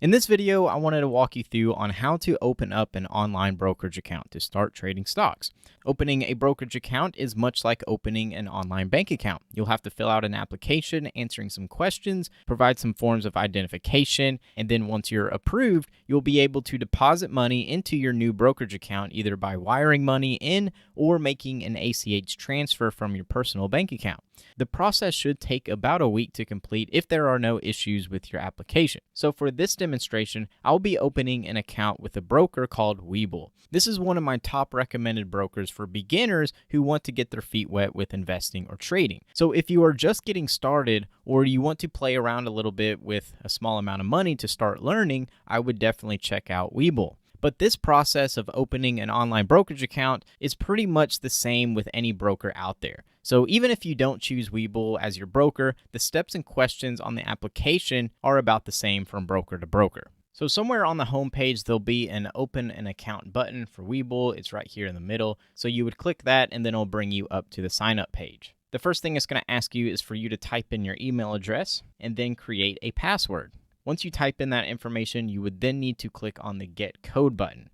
In this video, I wanted to walk you through on how to open up an online brokerage account to start trading stocks. Opening a brokerage account is much like opening an online bank account. You'll have to fill out an application, answering some questions, provide some forms of identification, and then once you're approved, you'll be able to deposit money into your new brokerage account either by wiring money in or making an ACH transfer from your personal bank account. The process should take about a week to complete if there are no issues with your application. So for this demonstration, I'll be opening an account with a broker called Webull. This is one of my top recommended brokers for beginners who want to get their feet wet with investing or trading. So if you are just getting started or you want to play around a little bit with a small amount of money to start learning, I would definitely check out Webull. But this process of opening an online brokerage account is pretty much the same with any broker out there. So even if you don't choose Webull as your broker, the steps and questions on the application are about the same from broker to broker. So somewhere on the home page, there'll be an open an account button for Webull. It's right here in the middle. So you would click that and then it'll bring you up to the sign up page. The first thing it's going to ask you is for you to type in your email address and then create a password. Once you type in that information, you would then need to click on the Get Code button.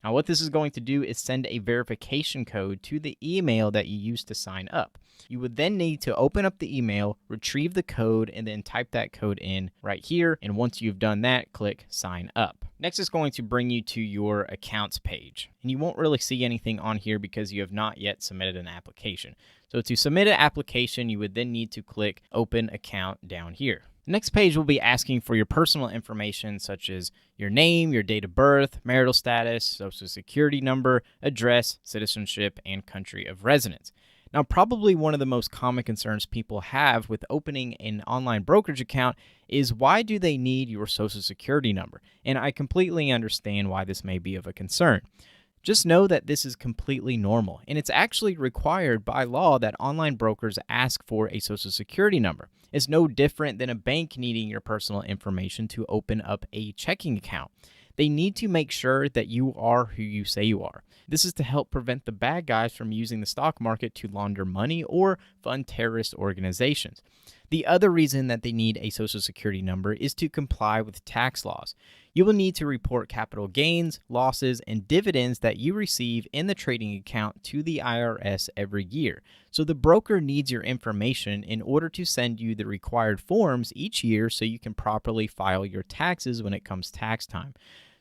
Now, what this is going to do is send a verification code to the email that you used to sign up. You would then need to open up the email, retrieve the code, and then type that code in right here. And once you've done that, click Sign Up. Next, it's going to bring you to your accounts page. And you won't really see anything on here because you have not yet submitted an application. So to submit an application, you would then need to click Open Account down here. The next page will be asking for your personal information such as your name, your date of birth, marital status, social security number, address, citizenship, and country of residence. Now, probably one of the most common concerns people have with opening an online brokerage account is why do they need your social security number? And I completely understand why this may be of a concern. Just know that this is completely normal, and it's actually required by law that online brokers ask for a social security number. It's no different than a bank needing your personal information to open up a checking account. They need to make sure that you are who you say you are. This is to help prevent the bad guys from using the stock market to launder money or fund terrorist organizations. The other reason that they need a social security number is to comply with tax laws. You will need to report capital gains, losses, and dividends that you receive in the trading account to the IRS every year. So the broker needs your information in order to send you the required forms each year so you can properly file your taxes when it comes tax time.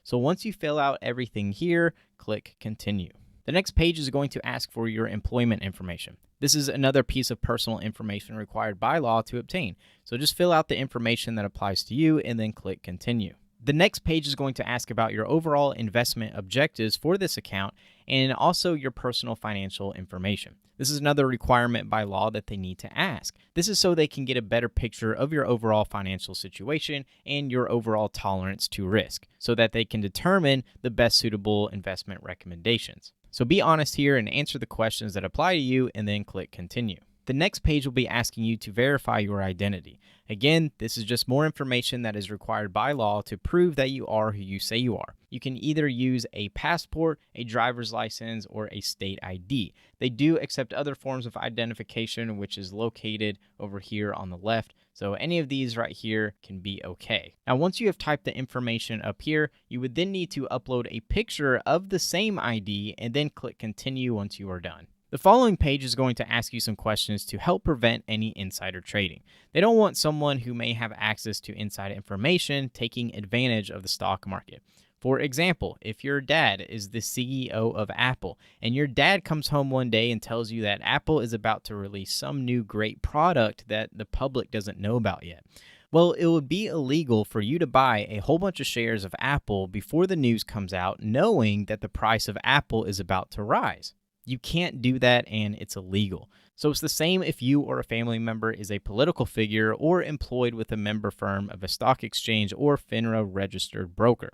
So once you fill out everything here, click Continue. The next page is going to ask for your employment information. This is another piece of personal information required by law to obtain. So just fill out the information that applies to you and then click Continue. The next page is going to ask about your overall investment objectives for this account and also your personal financial information. This is another requirement by law that they need to ask. This is so they can get a better picture of your overall financial situation and your overall tolerance to risk so that they can determine the best suitable investment recommendations. So be honest here and answer the questions that apply to you and then click Continue. The next page will be asking you to verify your identity. Again, this is just more information that is required by law to prove that you are who you say you are. You can either use a passport, a driver's license, or a state ID. They do accept other forms of identification, which is located over here on the left. So any of these right here can be okay. Now, once you have typed the information up here, you would then need to upload a picture of the same ID and then click Continue once you are done. The following page is going to ask you some questions to help prevent any insider trading. They don't want someone who may have access to inside information taking advantage of the stock market. For example, if your dad is the CEO of Apple and your dad comes home one day and tells you that Apple is about to release some new great product that the public doesn't know about yet. Well, it would be illegal for you to buy a whole bunch of shares of Apple before the news comes out, knowing that the price of Apple is about to rise. You can't do that, and it's illegal. So it's the same if you or a family member is a political figure or employed with a member firm of a stock exchange or FINRA registered broker.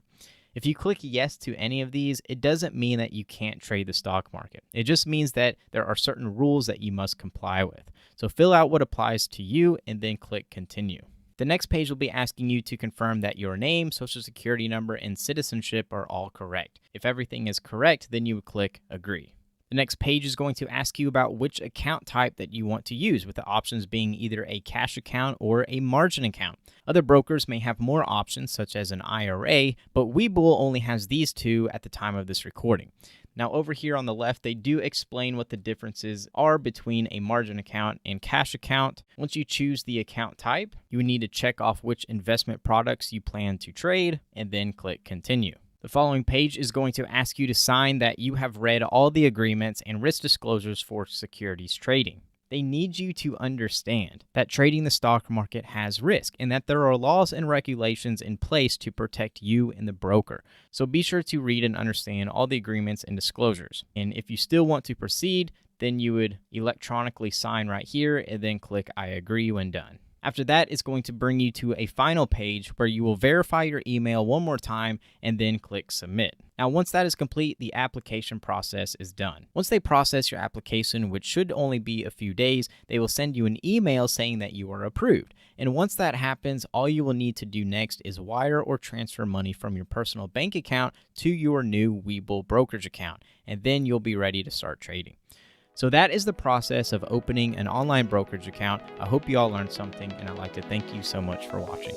If you click yes to any of these, it doesn't mean that you can't trade the stock market. It just means that there are certain rules that you must comply with. So fill out what applies to you and then click Continue. The next page will be asking you to confirm that your name, social security number, and citizenship are all correct. If everything is correct, then you would click Agree. The next page is going to ask you about which account type that you want to use, with the options being either a cash account or a margin account. Other brokers may have more options, such as an IRA, but Webull only has these two at the time of this recording. Now, over here on the left, they do explain what the differences are between a margin account and cash account. Once you choose the account type, you need to check off which investment products you plan to trade, and then click Continue. The following page is going to ask you to sign that you have read all the agreements and risk disclosures for securities trading. They need you to understand that trading the stock market has risk and that there are laws and regulations in place to protect you and the broker. So be sure to read and understand all the agreements and disclosures. And if you still want to proceed, then you would electronically sign right here and then click I agree when done. After that, it's going to bring you to a final page where you will verify your email one more time and then click Submit. Now, once that is complete, the application process is done. Once they process your application, which should only be a few days, they will send you an email saying that you are approved. And once that happens, all you will need to do next is wire or transfer money from your personal bank account to your new Webull brokerage account, and then you'll be ready to start trading. So that is the process of opening an online brokerage account. I hope you all learned something, and I'd like to thank you so much for watching.